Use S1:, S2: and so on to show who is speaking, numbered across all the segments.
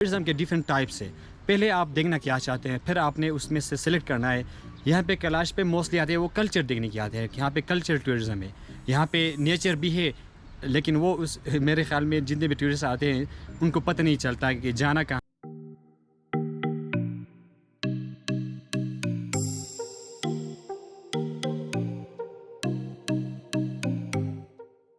S1: Tourism के different types है। पहले आप देखना क्या चाहते हैं, फिर आपने उसमें से सिलेक्ट करना है। यहाँ पे कैलाश पे मोस्टली आते हैं वो कल्चर देखने के आते हैं। यहाँ पे कल्चर टूरिज़्म है, यहाँ पे नेचर भी है, लेकिन वो उस मेरे ख़्याल में जितने भी टूरिस्ट आते हैं उनको पता नहीं चलता कि जाना कहाँ।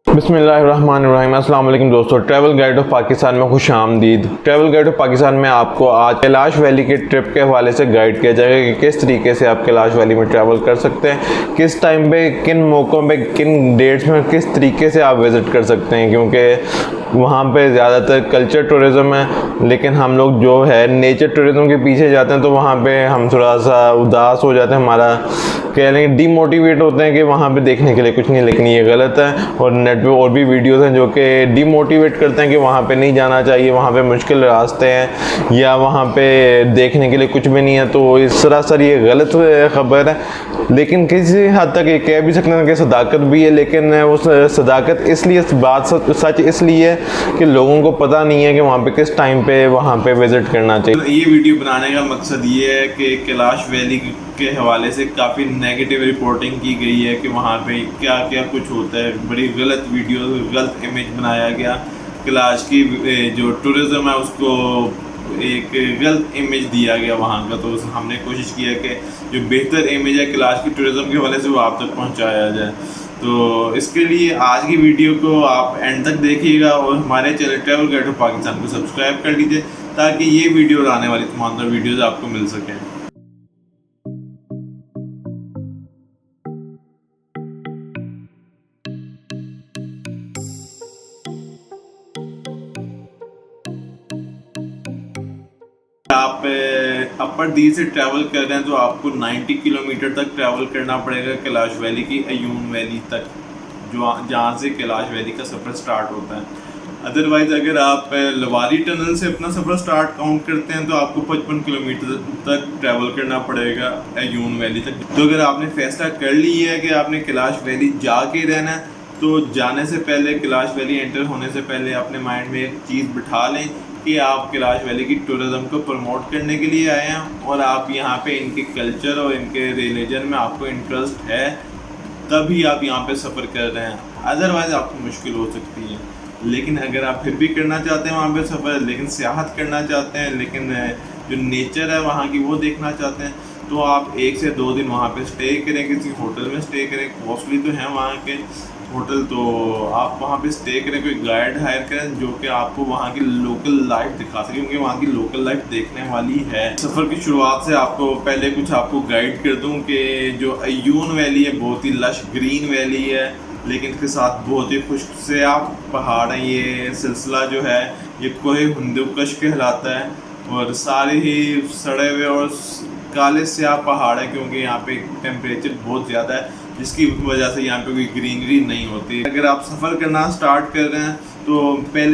S2: बिस्मिल्लाहिर्रहमानिर्रहीम। अस्सलाम वालेकुम दोस्तों, ट्रैवल गाइड ऑफ पाकिस्तान में खुश आमदीद। ट्रैवल गाइड ऑफ पाकिस्तान में आपको आज कैलाश वैली के ट्रिप के हवाले से गाइड किया जाएगा कि किस तरीके से आप कैलाश वैली में ट्रैवल कर सकते हैं, किस टाइम पे, किन मौक़ों पे, किन डेट्स में किस तरीके से आप विज़िट कर सकते हैं। क्योंकि वहाँ पे ज़्यादातर कल्चर टूरिज़्म है, लेकिन हम लोग जो है नेचर टूरिज़्म के पीछे जाते हैं तो वहाँ पे हम थोड़ा सा उदास हो जाते हैं, हमारा कह लेंगे डीमोटिवेट होते हैं कि वहाँ पे देखने के लिए कुछ नहीं। लेकिन ये गलत है और नेट पे और भी वीडियोस हैं जो कि डीमोटिवेट करते हैं कि वहाँ पे नहीं जाना चाहिए, वहाँ पे मुश्किल रास्ते हैं या वहाँ पे देखने के लिए कुछ भी नहीं है। तो इस सरासर ये गलत खबर है। लेकिन किसी हद तक ये कह भी सकते हैं कि सदाकत भी है, लेकिन उस सदाकत इसलिए, बात सच इसलिए कि लोगों को पता नहीं है कि वहाँ पे किस टाइम पे वहाँ पे विज़िट करना चाहिए।
S3: ये वीडियो बनाने का मकसद ये है कि कैलाश वैली के हवाले से काफ़ी नेगेटिव रिपोर्टिंग की गई है कि वहाँ पे क्या क्या कुछ होता है। बड़ी गलत वीडियो, गलत इमेज बनाया गया। कैलाश की जो टूरिज़्म है उसको एक गलत इमेज दिया गया वहाँ का। तो हमने कोशिश की है कि जो बेहतर इमेज है कैलाश की टूरिज़्म के हवाले से वो आप तक पहुँचाया जाए। तो इसके लिए आज की वीडियो को आप एंड तक देखिएगा और हमारे channel travel guide of Pakistan को सब्सक्राइब कर लीजिए ताकि ये वीडियो और आने वाली तमाम वीडियोस आपको मिल सकें। आप अपर दी से ट्रैवल कर रहे हैं तो आपको 90 किलोमीटर तक ट्रैवल करना पड़ेगा कैलाश वैली की अयून वैली तक, जो जहाँ से कैलाश वैली का सफ़र स्टार्ट होता है। अदरवाइज़ अगर आप लवारी टनल से अपना सफ़र स्टार्ट काउंट करते हैं तो आपको 55 किलोमीटर तक ट्रैवल करना पड़ेगा अयून वैली तक। तो अगर आपने फैसला कर लिया है कि आपने कैलाश वैली जाके रहना है तो जाने से पहले, कैलाश वैली एंटर होने से पहले अपने माइंड में एक चीज़ बिठा लें कि आप कैलाश वैली की टूरिज़्म को प्रमोट करने के लिए आए हैं और आप यहाँ पे इनके कल्चर और इनके रिलीजन में आपको इंटरेस्ट है, तभी आप यहाँ पे सफ़र कर रहे हैं। अदरवाइज़ आपको मुश्किल हो सकती है। लेकिन अगर आप फिर भी करना चाहते हैं वहाँ पे सफ़र, लेकिन सियाहत करना चाहते हैं, लेकिन जो नेचर है वहाँ की वो देखना चाहते हैं, तो आप 1 से 2 दिन वहाँ पे स्टे करें, किसी होटल में स्टे करें। कॉस्टली तो हैं वहाँ के होटल, तो आप वहाँ पे स्टे करें, कोई गाइड हायर करें जो कि आपको वहाँ की लोकल लाइफ दिखा सके, क्योंकि वहाँ की लोकल लाइफ देखने वाली है। सफ़र की शुरुआत से आपको पहले कुछ आपको गाइड कर दूँ कि जो अयून वैली है बहुत ही लश ग्रीन वैली है, लेकिन इसके साथ बहुत ही खुश्क से आप पहाड़ हैं। ये सिलसिला जो है ये कोहे हिंदुकुश कहलाता है और सारे ही सड़े हुए और काले से आप पहाड़ है, क्योंकि यहाँ पे टेम्परेचर बहुत ज़्यादा है जिसकी वजह से यहाँ पे कोई ग्रीनरी नहीं होती। अगर आप सफ़र करना स्टार्ट कर रहे हैं तो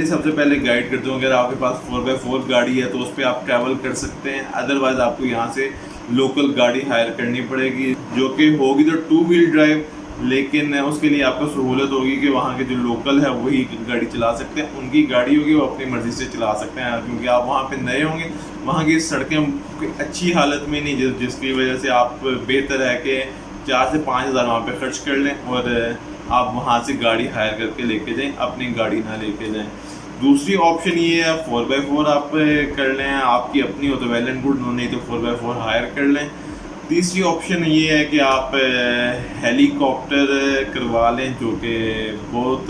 S3: सबसे पहले गाइड करता हूँ, अगर आपके पास 4x4 गाड़ी है तो उस पर आप ट्रैवल कर सकते हैं। अदरवाइज़ आपको यहाँ से लोकल गाड़ी हायर करनी पड़ेगी जो कि होगी तो 2 व्हील ड्राइव, लेकिन उसके लिए आपको सहूलत होगी कि वहाँ के जो लोकल है वही गाड़ी चला सकते हैं। उनकी गाड़ी होगी वो अपनी मर्ज़ी से चला सकते हैं, क्योंकि आप वहाँ पे नए होंगे। वहाँ की सड़कें अच्छी हालत में नहीं, जिसकी वजह से आप बेहतर है कि 4 से 5 हज़ार वहाँ पे खर्च कर लें और आप वहाँ से गाड़ी हायर करके लेके जाएं, अपनी गाड़ी ना लेके जाएं। दूसरी ऑप्शन ये है 4x4 आप कर लें, आपकी अपनी हो तो वेल एंड गुड, नहीं तो 4x4 हायर कर लें। तीसरी ऑप्शन ये है कि आप हेलीकॉप्टर करवा लें, जो कि बहुत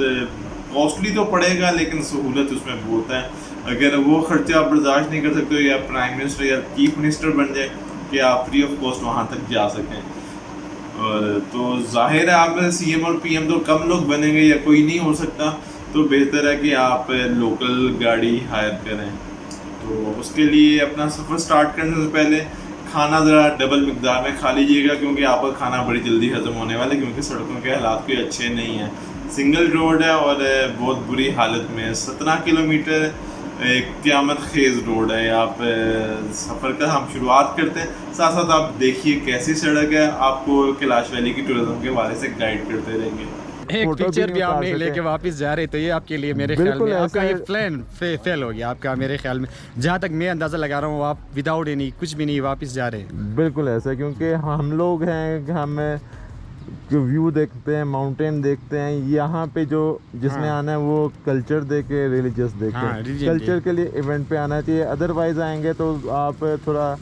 S3: कॉस्टली तो पड़ेगा लेकिन सहूलत उसमें बहुत है। अगर वो खर्चा आप बर्दाश्त नहीं कर सकते हो, या प्राइम मिनिस्टर या चीफ मिनिस्टर बन जाए कि आप फ्री ऑफ कॉस्ट वहाँ तक जा सकें। और तो जाहिर है आप CM और PM तो कम लोग बनेंगे या कोई नहीं हो सकता, तो बेहतर है कि आप लोकल गाड़ी हायर करें। तो उसके लिए अपना सफ़र स्टार्ट करने से पहले खाना ज़रा डबल मिकदार में खा लीजिएगा, क्योंकि आपका खाना बड़ी जल्दी हज़म होने वाला है, क्योंकि सड़कों के हालात कोई अच्छे नहीं हैं। सिंगल रोड है और बहुत बुरी हालत में है। 17 किलोमीटर क़यामत खेज़ रोड है। आप सफ़र का हम शुरुआत करते हैं, साथ साथ आप देखिए कैसी सड़क है, आपको कैलाश वैली की टूरिज़्म के हवाले से गाइड करते रहेंगे।
S1: एक
S2: फोटो
S1: पिक्चर भी आप
S2: उतार
S1: नहीं
S2: सके।
S1: लेके वापस जा रहे, तो ये आपके लिए मेरे ख्याल
S2: बिल्कुल
S1: में आपका
S2: ऐसा
S1: ये
S2: है।
S1: प्लान फेल हो गया आपका, मेरे ख्याल में जहाँ तक मैं अंदाज़ा लगा रहा हूँ आप विदाउट एनी कुछ भी नहीं वापस जा रहे।
S2: बिल्कुल ऐसा है, क्योंकि हम लोग हैं कि हमें जो व्यू देखते हैं, माउंटेन देखते हैं, यहाँ पे जो जिसने
S1: हाँ।
S2: आना है वो कल्चर देखे, रिलीजियस देखे।
S1: हाँ, religion
S2: कल्चर के लिए इवेंट पे आना चाहिए, अदरवाइज आएंगे तो आप थोड़ा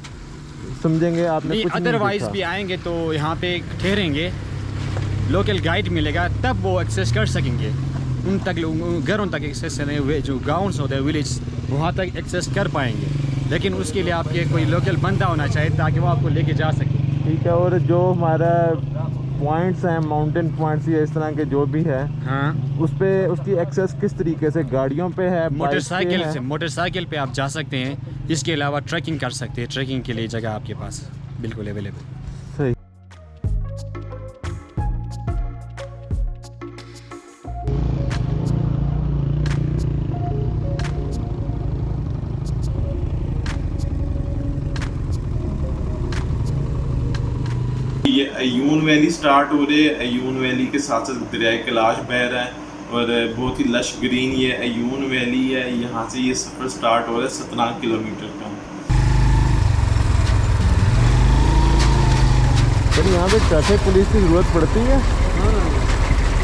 S2: समझेंगे आपने
S1: नहीं,
S2: कुछ नहीं
S1: अदरवाइज
S2: देखा।
S1: भी आएंगे तो यहाँ पे ठहरेंगे, लोकल गाइड मिलेगा तब वो एक्सेस कर सकेंगे उन तक, घरों तक एक्सेस नहीं हुए, जो गाँव होते हैं विलेज वहाँ तक एक्सेस कर पाएंगे, लेकिन उसके लिए आपके कोई लोकल बंदा होना चाहिए ताकि वो आपको लेके जा सके।
S2: ठीक है, और जो हमारा पॉइंट्स हैं, माउंटेन पॉइंट्स या इस तरह के जो भी है,
S1: हाँ,
S2: उस पे उसकी एक्सेस किस तरीके से, गाड़ियों पे है,
S1: मोटरसाइकिल
S2: बाइक पे
S1: से,
S2: है?
S1: मोटरसाइकिल पे आप जा सकते हैं, इसके अलावा ट्रैकिंग कर सकते हैं, ट्रैकिंग के लिए जगह आपके पास बिल्कुल अवेलेबल।
S2: सही।
S3: ये अयून वैली स्टार्ट हो रही है, अयून वैली के साथ साथ दरियाए कैलाश बह रहा है और बहुत ही लश ग्रीन ये अयून वैली है। यहाँ से ये सफ़र स्टार्ट हो रहा है 17 किलोमीटर का।
S2: पर यहाँ पे ट्रैफिक पुलिस की ज़रूरत पड़ती है?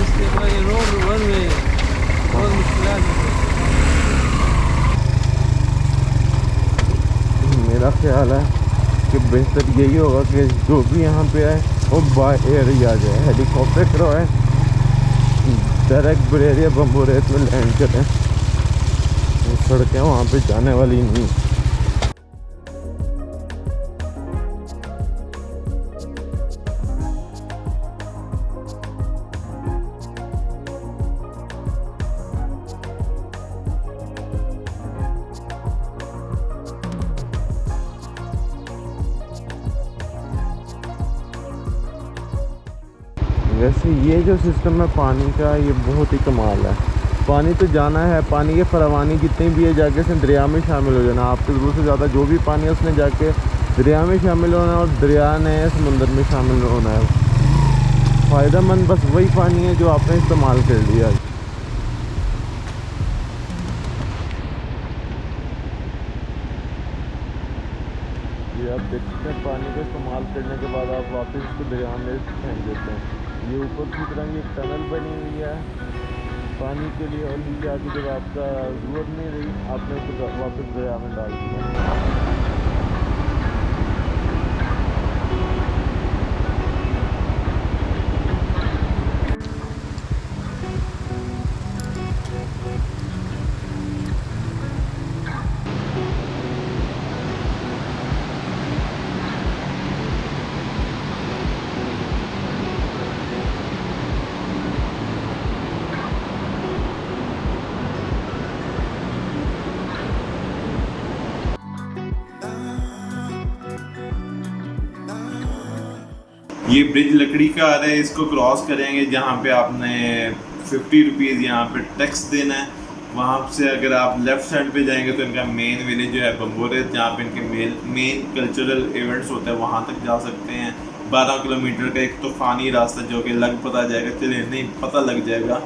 S4: इसके बाद ये रोड वन वे बहुत मुश्किल है।
S2: मेरा ख्याल है कि बेहतर यही होगा कि जो भी यहाँ पे आए वो बाय एयर ही आ जाए, हेलीकॉप्टर करवाए, डायरेक्ट बरेरिया बम्बोरेत में लैंड करें। वो सड़कें वहाँ पे जाने वाली नहीं। वैसे ये जो सिस्टम है पानी का, ये बहुत ही कमाल है। पानी तो जाना है, पानी की फरावानी जितनी भी है जाके इसने दरिया में शामिल हो जाना। आपकी ज़रूरत से ज़्यादा जो भी पानी है उसने जाके दरिया में शामिल होना है और दरिया ने समुंदर में शामिल होना है। फ़ायदेमंद बस वही पानी है जो आपने इस्तेमाल कर लिया। ये आप देखते हैं पानी का इस्तेमाल करने के बाद आप वापस इसको दरिया में फेंक देते हैं। ये ऊपर की तरह एक टनल बनी हुई है पानी के लिए, और नीचे आके जब आपका ज़रूरत नहीं रही आपने उसको वापस दरिया में डाल दिया।
S3: ये ब्रिज लकड़ी का आ रहा है, इसको क्रॉस करेंगे जहाँ पे आपने 50 रुपीज़ यहाँ पे टैक्स देना है। वहाँ से अगर आप लेफ़्ट साइड पे जाएंगे तो इनका मेन विलेज जो है बम्बोरेत, जहाँ पे इनके मेन कल्चरल इवेंट्स होते हैं, वहाँ तक जा सकते हैं। 12 किलोमीटर का एक तूफ़ानी रास्ता जो कि लग पता जाएगा, चलिए नहीं पता लग जाएगा।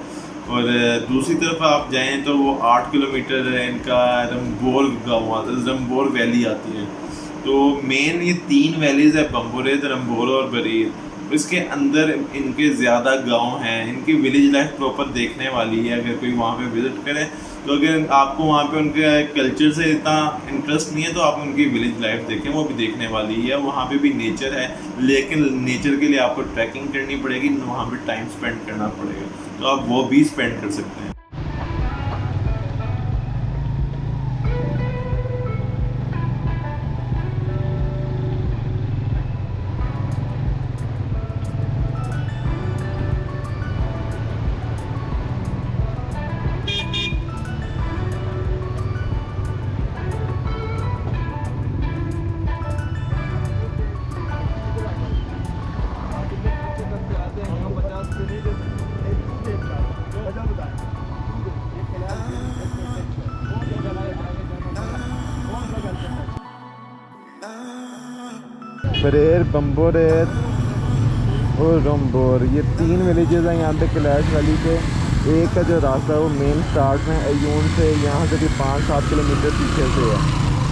S3: और दूसरी तरफ आप जाएँ तो वो 8 किलोमीटर इनका रंबोर गाँव, रंबोर वैली आती है। तो मेन ये 3 वैलीज़ है, बम्बोरेत, रंबोर और बरीर। इसके अंदर इनके ज़्यादा गांव हैं, इनकी विलेज लाइफ प्रॉपर देखने वाली है अगर कोई वहाँ पे विज़िट करे। तो अगर आपको वहाँ पे उनके कल्चर से इतना इंटरेस्ट नहीं है तो आप उनकी विलेज लाइफ देखें, वो भी देखने वाली है। वहाँ पे भी नेचर है, लेकिन नेचर के लिए आपको ट्रैकिंग करनी पड़ेगी, वहाँ पे टाइम स्पेंड करना पड़ेगा, तो आप वो भी स्पेंड कर सकते हैं।
S2: बरेर, बम्बोरेत, और रंबोर, ये 3 विलेजेस हैं यहाँ पे कैलाश वैली के। एक का जो रास्ता है वो मेन स्टार्ट में अयून से यहाँ से भी 5-7 किलोमीटर पीछे से है।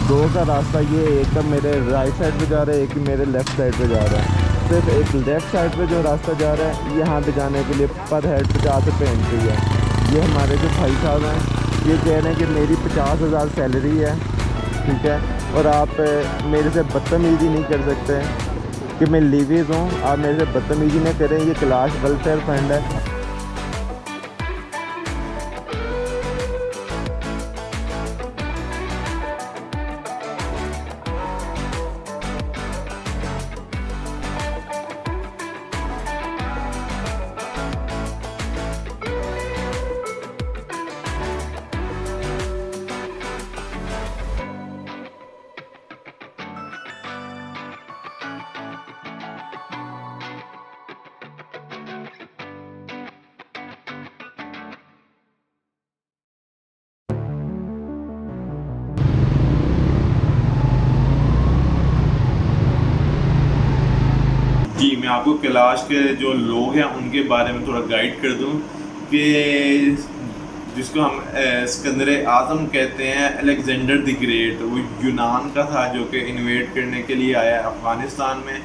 S2: 2 का रास्ता ये, एक का मेरे राइट साइड पे जा रहा है, एक मेरे लेफ़्ट साइड पे जा रहा है। सिर्फ एक लेफ़्ट साइड पे जो रास्ता जा रहा है यहाँ पे जाने के लिए पर हेड 50 रुपये एंट्री है। ये हमारे जो भाई साहब हैं ये कह रहे हैं कि मेरी 50,000 सैलरी है, ठीक है, और आप मेरे से बदतमीज़ी नहीं कर सकते कि मैं लीवीज़ हूँ, आप मेरे से बदतमीज़ी नहीं करें। ये कैलाश वेलफेयर फंड है।
S3: जी, मैं आपको कैलाश के जो लोग हैं उनके बारे में थोड़ा गाइड कर दूं कि जिसको हम सिकंदर आज़म कहते हैं, अलेक्जेंडर द ग्रेट, वो यूनान का था जो कि इन्वेड करने के लिए आया अफ़गानिस्तान में।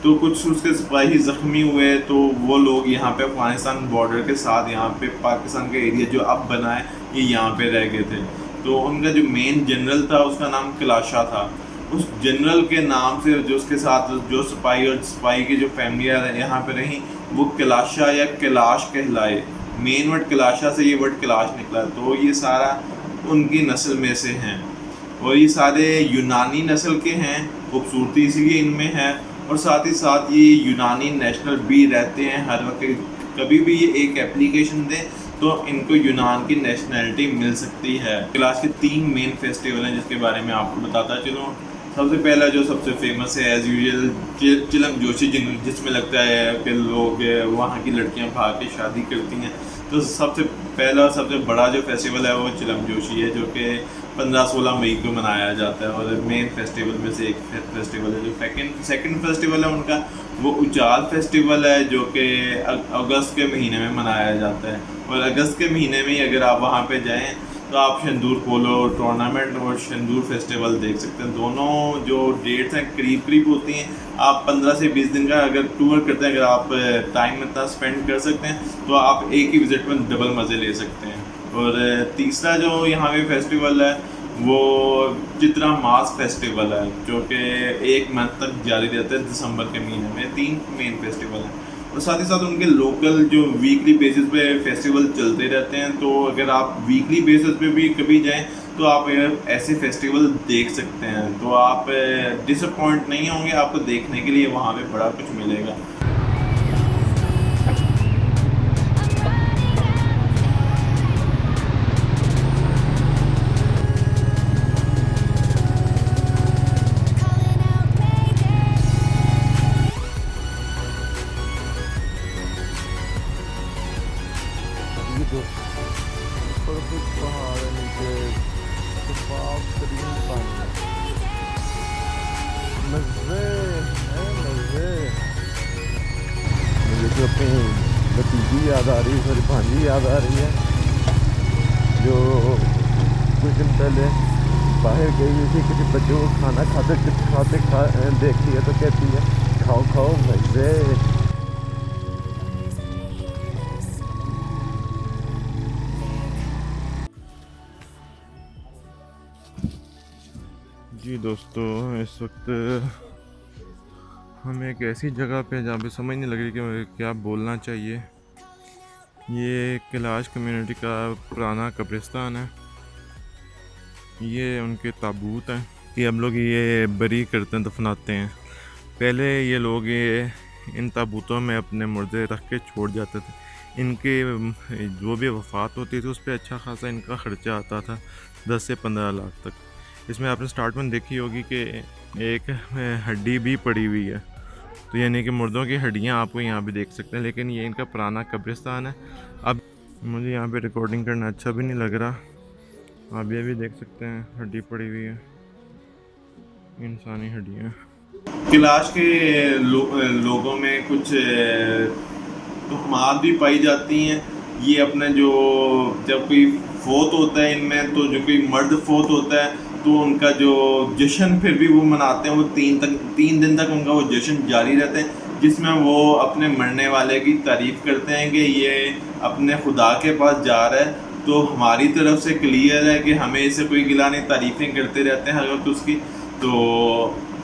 S3: तो कुछ उसके सिपाही ज़ख्मी हुए तो वो लोग यहाँ पे अफ़गानिस्तान बॉर्डर के साथ यहाँ पे पाकिस्तान का एरिया जो अब बना है ये यहाँ पे रह गए थे। तो उनका जो मेन जनरल था उसका नाम कैलाशा था। उस जनरल के नाम से जो उसके साथ जो सिपाही और सिपाही की जो फैमिलियाँ यहाँ पे रहीं वो कैलाशा या कैलाश कहलाए। मेन वर्ड कैलाशा से ये वर्ड कैलाश निकला, तो ये सारा उनकी नस्ल में से हैं और ये सारे यूनानी नस्ल के हैं। खूबसूरती इसीलिए इनमें है और साथ ही साथ ये यूनानी नेशनल भी रहते हैं। हर वक्त कभी भी ये एक एप्लीकेशन दें तो इनको यूनान की नेशनैलिटी मिल सकती है। कैलाश के 3 मेन फेस्टिवल हैं जिसके बारे में आपको बताता चलूँ। सबसे पहला जो सबसे फेमस है एज़ यूजुअल चिलम जोशी, जिसमें लगता है कि लोग वहाँ की लड़कियाँ भाग के शादी करती हैं। तो सबसे पहला सबसे बड़ा जो फेस्टिवल है वो चिलम जोशी है जो कि 15-16 मई को मनाया जाता है और मेन फेस्टिवल में से एक फेस्टिवल है। जो सेकंड फेस्टिवल है उनका वो उचाल फेस्टिवल है जो कि अगस्त के महीने में मनाया जाता है। और अगस्त के महीने में ही अगर आप वहाँ पे जाएं तो आप शंदूर पोलो टूर्नामेंट और शंदूर फेस्टिवल देख सकते हैं। दोनों जो डेट्स हैं करीब करीब होती हैं। आप 15 से 20 दिन का अगर टूर करते हैं, अगर आप टाइम इतना स्पेंड कर सकते हैं तो आप एक ही विज़िट में डबल मज़े ले सकते हैं। और तीसरा जो यहाँ पे फेस्टिवल है वो चित्रा मास फेस्टिवल है जो कि 1 मंथ तक जारी रहता है दिसंबर के महीने में। 3 मेन फेस्टिवल हैं और साथ ही साथ उनके लोकल जो वीकली बेसिस पे फेस्टिवल चलते रहते हैं। तो अगर आप वीकली बेसिस पे भी कभी जाएं तो आप ऐसे फेस्टिवल देख सकते हैं, तो आप डिसअपॉइंट नहीं होंगे। आपको देखने के लिए वहाँ पे बड़ा कुछ मिलेगा।
S2: ऊपर कुछ पहाड़ है, नीचे साफ तरीन पानी, मज़े है मज़े। मुझे जो अपनी भतीजी याद आ रही है, सॉरी भांजी याद आ रही है जो कुछ दिन पहले बाहर गई हुई थी, किसी बच्चों को खाना खाते देखती है तो कहती है खाओ खाओ मज़े। जी दोस्तों, इस वक्त हम एक ऐसी जगह पे जहाँ पे समझ नहीं लग रही कि क्या बोलना चाहिए। ये कैलाश कम्युनिटी का पुराना कब्रिस्तान है। ये उनके ताबूत हैं कि हम लोग ये बरी करते हैं, दफनाते हैं। पहले ये लोग इन ताबूतों में अपने मुर्दे रख के छोड़ जाते थे। इनके जो भी वफ़ात होती थी उस पर अच्छा खासा इनका ख़र्चा आता था, 10 से 15 लाख तक। इसमें आपने स्टार्ट में देखी होगी कि एक हड्डी भी पड़ी हुई है, तो यानी कि मुर्दों की हड्डियां आपको यहाँ पे देख सकते हैं। लेकिन ये इनका पुराना कब्रिस्तान है। अब मुझे यहाँ पे रिकॉर्डिंग करना अच्छा भी नहीं लग रहा। आप ये भी देख सकते हैं हड्डी पड़ी हुई है, इंसानी हड्डियाँ।
S3: कैलाश के लोगों में कुछ तोहमात भी पाई जाती हैं। ये अपने जो जब कोई फोत होता है इनमें, तो जो कोई मर्द फोत होता है तो उनका जो जश्न फिर भी वो मनाते हैं, वो 3 दिन तक उनका वो जश्न जारी रहता है, जिसमें वो अपने मरने वाले की तारीफ़ करते हैं कि ये अपने खुदा के पास जा रहा है। तो हमारी तरफ से क्लियर है कि हमें इससे कोई गिला नहीं, तारीफ़ें करते रहते हैं हर वक्त उसकी। तो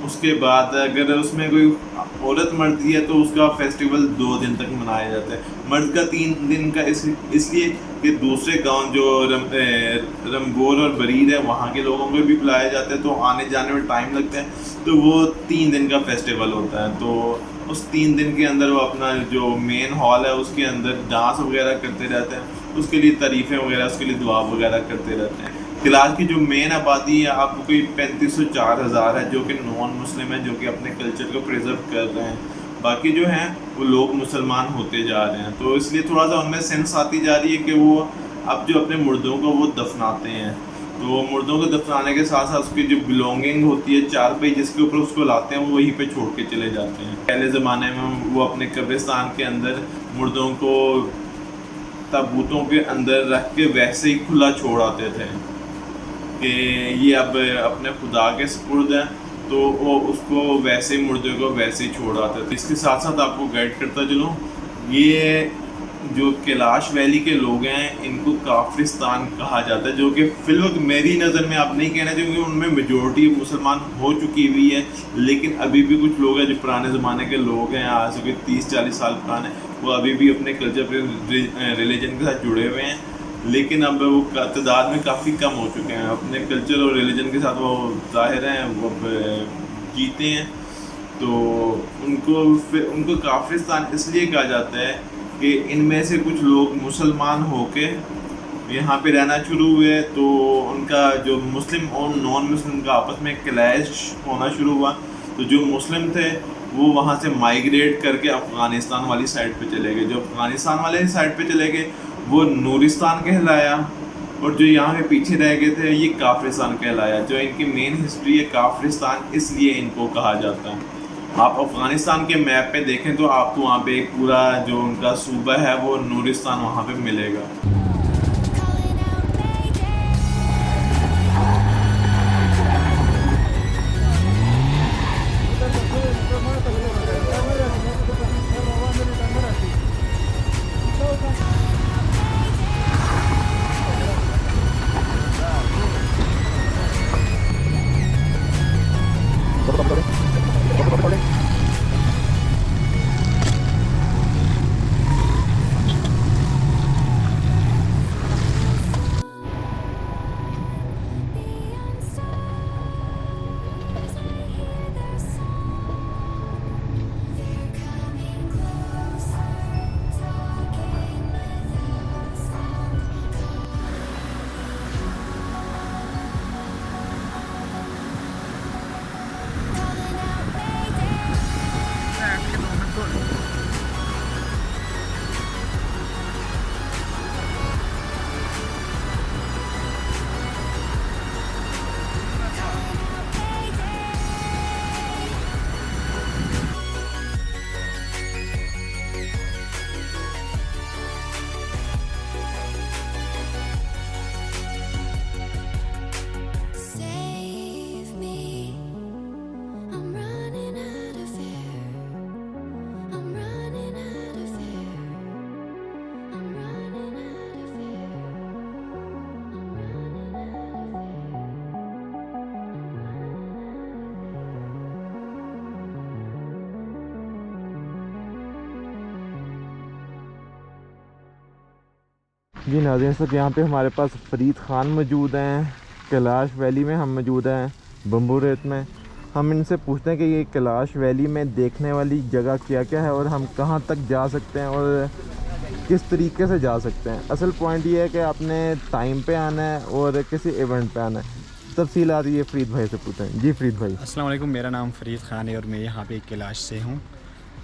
S3: उसके बाद अगर उसमें कोई औरत मरती है तो उसका फेस्टिवल 2 दिन तक मनाया जाता है। मर्द का 3 दिन का इसलिए कि दूसरे गांव जो रमगोल और बरीर है वहाँ के लोगों को भी बुलाया जाता है, तो आने जाने में टाइम लगता है। तो वो 3 दिन का फेस्टिवल होता है। तो उस 3 दिन के अंदर वो अपना जो मेन हॉल है उसके अंदर डांस वगैरह करते रहते हैं, उसके लिए तारीफ़ें वगैरह, उसके लिए दुआ वगैरह करते रहते हैं। कैलाश की जो मेन आबादी है आपको कोई 3500-4000 है जो कि नॉन मुस्लिम है, जो कि अपने कल्चर को प्रिजर्व कर रहे हैं। बाकी जो हैं वो लोग मुसलमान होते जा रहे हैं, तो इसलिए थोड़ा सा उनमें सेंस आती जा रही है कि वो अब जो अपने मुर्दों को वो दफनाते हैं, तो मुर्दों को दफनाने के साथ साथ उसकी जो बिलोंगिंग होती है, चारपाई जिसके ऊपर उसको लाते हैं, वो वहीं पे छोड़ के चले जाते हैं। पहले ज़माने में वो अपने कब्रिस्तान के अंदर मुर्दों को ताबूतों के अंदर रख के वैसे ही खुला छोड़ आते थे कि ये अब अपने खुदा के सुपुर्द है, तो वो उसको वैसे ही मुर्दे को वैसे ही छोड़ आते थे। इसके साथ साथ आपको गाइड करता चलूँ, ये जो कैलाश वैली के लोग हैं इनको काफिरिस्तान कहा जाता है, जो कि फिलवक्त मेरी नज़र में आप नहीं कहना चाहिए, उनमें मेजोरिटी मुसलमान हो चुकी हुई है, लेकिन अभी भी कुछ लोग हैं जो पुराने ज़माने के लोग हैं, आज से 30-40 साल पुराने, वो अभी भी अपने कल्चर पे रिलीजन के साथ जुड़े हुए हैं। लेकिन अब वो तादाद में काफ़ी कम हो चुके हैं, अपने कल्चर और रिलीजन के साथ वो ज़ाहिर हैं, वो जीते हैं। तो उनको काफिरिस्तान इसलिए कहा जाता है कि इनमें से कुछ लोग मुसलमान होके यहाँ पे रहना शुरू हुए, तो उनका जो मुस्लिम और नॉन मुस्लिम का आपस में क्लैश होना शुरू हुआ। तो जो मुस्लिम थे वो वहाँ से माइग्रेट करके अफ़गानिस्तान वाली साइड पे चले गए। जो अफ़गानिस्तान वाले साइड पे चले गए वो नूरिस्तान कहलाया, और जो यहाँ पे पीछे रह गए थे ये काफिरिस्तान कहलाया। जो इनकी मेन हिस्ट्री है काफिरिस्तान, इसलिए इनको कहा जाता है। आप अफ़गानिस्तान के मैप पे देखें तो आपको वहाँ पे एक पूरा जो उनका सूबा है वो नूरिस्तान वहाँ पे मिलेगा।
S2: जी नाज़रीन, सब यहाँ पे हमारे पास फरीद ख़ान मौजूद हैं। कैलाश वैली में हम मौजूद हैं, बम्बू रेत में। हम इनसे पूछते हैं कि ये कैलाश वैली में देखने वाली जगह क्या क्या है और हम कहाँ तक जा सकते हैं और किस तरीके से जा सकते हैं। असल पॉइंट ये है कि आपने टाइम पे आना है और किसी इवेंट पे आना है। तफसीलात ये फ़रीद भाई से पूछते हैं। जी फ़रीद भाई।
S1: अस्सलाम वालेकुम, मेरा नाम फ़रीद ख़ान है और मैं यहाँ पे कैलाश से हूँ।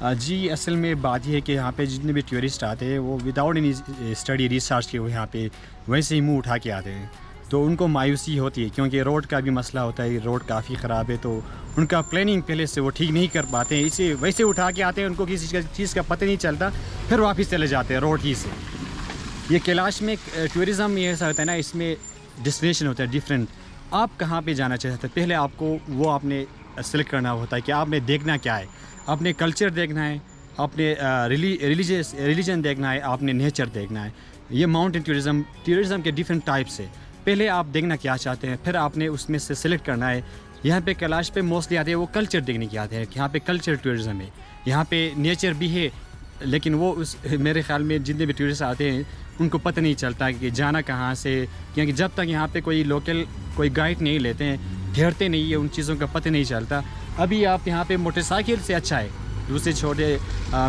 S1: जी असल में बात यह है कि यहाँ पे जितने भी टूरिस्ट आते हैं वो विदाउट एनी स्टडी रिसर्च के वो यहाँ पे वैसे ही मुँह उठा के आते हैं। तो उनको मायूसी होती है, क्योंकि रोड का भी मसला होता है, रोड काफ़ी ख़राब है, तो उनका प्लानिंग पहले से वो ठीक नहीं कर पाते हैं, इसे वैसे उठा के आते हैं, उनको किसी चीज़ का पता नहीं चलता, फिर वापस चले जाते हैं रोड ही से। ये कैलाश में टूरिज़म ये ऐसा होता है ना, इसमें डेस्टिनेशन होता है डिफरेंट। आप कहाँ पे जाना चाहते हैं, पहले आपको वो आपने सेलेक्ट करना होता है कि आपने देखना क्या है। आपने कल्चर देखना है, आपने रिलीजन देखना है, आपने नेचर देखना है। ये माउंटेन टूरिज़म के डिफरेंट टाइप्स है। पहले आप देखना क्या चाहते हैं, फिर आपने उसमें से सिलेक्ट करना है। यहाँ पे कैलाश पे मोस्टली आते हैं वो कल्चर देखने के आते हैं, यहाँ पे कल्चर टूरिज़म है, यहाँ पे नेचर भी है, लेकिन वो उस मेरे ख्याल में जितने भी टूरिस्ट आते हैं उनको पता नहीं चलता कि जाना कहाँ से, क्योंकि जब तक यहाँ पे कोई गाइड नहीं लेते हैं, ठहरते नहीं है, उन चीज़ों का पता नहीं चलता। अभी आप यहाँ पे मोटरसाइकिल से अच्छा है, दूसरे छोटे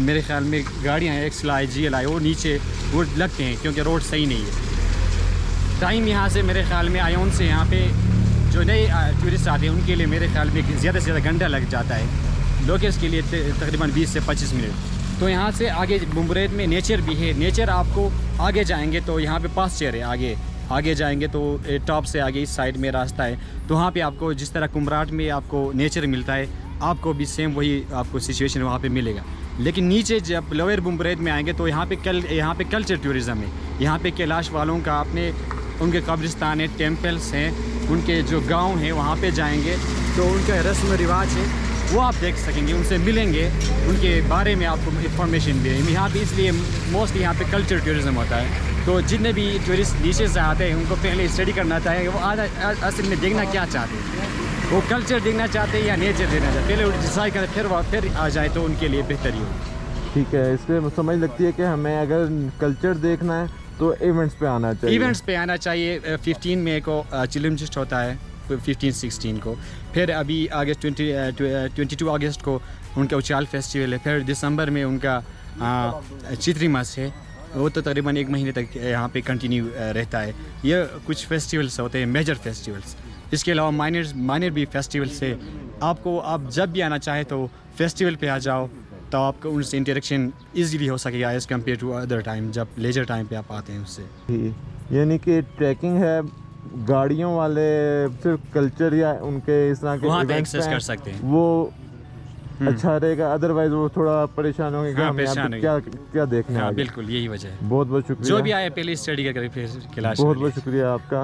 S1: मेरे ख्याल में गाड़ियाँ हैं XLI GLI वो नीचे वो लगते हैं, क्योंकि रोड सही नहीं है। टाइम यहाँ से मेरे ख्याल में आयोन से यहाँ पे जो नए टूरिस्ट आते हैं उनके लिए मेरे ख्याल में ज़्यादा से ज़्यादा घंटा लग जाता है, लोकल्स के लिए तकरीबन 20 से 25 मिनट। तो यहाँ से आगे बुम्बरेत में नेचर भी है, नेचर आपको आगे जाएंगे तो यहाँ पे पास्चर है, आगे जाएंगे तो टॉप से आगे इस साइड में रास्ता है, तो वहाँ पे आपको जिस तरह कुमराट में आपको नेचर मिलता है, आपको भी सेम वही आपको सिचुएशन वहाँ पे मिलेगा। लेकिन नीचे जब लोअर बुम्बरेत में आएंगे तो यहाँ पे कल्चर टूरिज़म है। यहाँ पे कैलाश वालों का अपने उनके कब्रिस्तान है, टेम्पल्स हैं, उनके जो गांव हैं वहाँ पे जाएंगे तो उनका रस्म रिवाज है वो आप देख सकेंगे, उनसे मिलेंगे, उनके बारे में आपको इन्फॉर्मेशन भी है। यहाँ पे इसलिए मोस्टली यहाँ पे कल्चर टूरिज़म होता है। तो जितने भी टूरिस्ट नीचे से आते हैं उनको पहले स्टडी करना चाहिए वो असल में देखना क्या चाहते हैं, वो कल्चर देखना चाहते हैं या नेचर देखना चाहते हैं, पहले डिसाइड करें फिर आ जाए तो उनके लिए बेहतरी हो।
S2: ठीक है, इससे समझ लगती है कि हमें अगर कल्चर देखना है तो इवेंट्स पे आना चाहिए।
S1: इवेंट्स पे आना चाहिए। 15 मई को चिलिमजिस्ट होता है, 15-16 को, फिर अभी अगस्त 22 अगस्त को उनका उचाल फेस्टिवल है, फिर दिसंबर में उनका चित्री मास है, वो तो तकरीबन 1 महीने तक यहाँ पे कंटिन्यू रहता है। ये कुछ फेस्टिवल्स होते हैं, मेजर फेस्टिवल्स। इसके अलावा माइनर भी फेस्टिवल्स है। आप जब भी आना चाहे तो फेस्टिवल पे आ जाओ, तो आपको उनसे इंटरेक्शन इजीली हो सकेगा as compare to other time, जब लेजर टाइम पे आप आते हैं उससे।
S2: यानी कि ट्रैकिंग है, गाड़ियों वाले सिर्फ कल्चर या उनके इस तरह के
S1: वहाँ पे एक्सेस कर सकते हैं,
S2: वो अच्छा रहेगा, अदरवाइज वो थोड़ा परेशान होंगे कि हम यहाँ पे क्या देखने आए।
S1: बिल्कुल यही वजह है।
S2: बहुत बहुत शुक्रिया,
S1: जो भी आए पहले स्टडी करके फिर कैलाश।
S2: बहुत बहुत शुक्रिया आपका,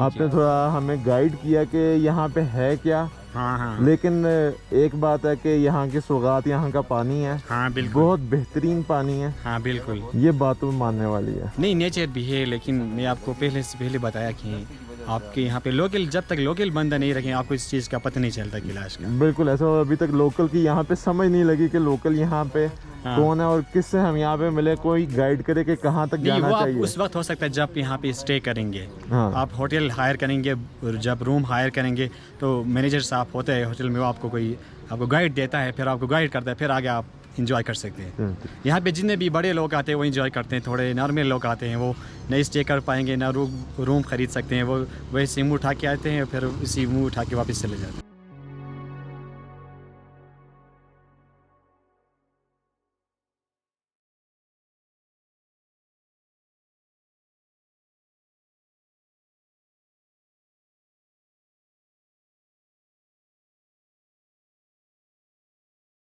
S2: आपने थोड़ा हमें गाइड किया कि यहाँ पे है क्या।
S1: हाँ।
S2: लेकिन एक बात है कि यहाँ की सौगात, यहाँ का पानी है,
S1: हाँ बिल्कुल,
S2: बहुत बेहतरीन पानी है।
S1: हाँ बिल्कुल,
S2: ये बात तो मानने वाली है।
S1: नहीं नेचर भी है, लेकिन मैं आपको पहले बताया कि आपके यहाँ पे जब तक लोकल बंदा नहीं रखें आपको इस चीज़ का पता नहीं चलता कैलाश का।
S2: बिल्कुल ऐसा, अभी तक लोकल की यहाँ पे समझ नहीं लगी कि लोकल यहाँ पे कौन है और किससे हम यहाँ पे मिले, कोई गाइड करे कि कहाँ तक जाना चाहिए।
S1: उस वक्त हो सकता है जब यहाँ पे स्टे करेंगे।
S2: हाँ।
S1: आप होटल हायर करेंगे, जब रूम हायर करेंगे तो मैनेजर साहब होते हैं होटल में, वो आपको गाइड देता है, फिर आपको गाइड करता है, फिर आगे आप इंजॉय कर सकते हैं। यहाँ पे जितने भी बड़े लोग आते हैं वो इंजॉय करते हैं, थोड़े नॉर्मल लोग आते हैं वो नहीं स्टे कर पाएंगे, ना रूम ख़रीद सकते हैं, वो वैसे मुँह उठा के आते हैं, फिर उसी मुँह उठा के वापस चले जाते हैं।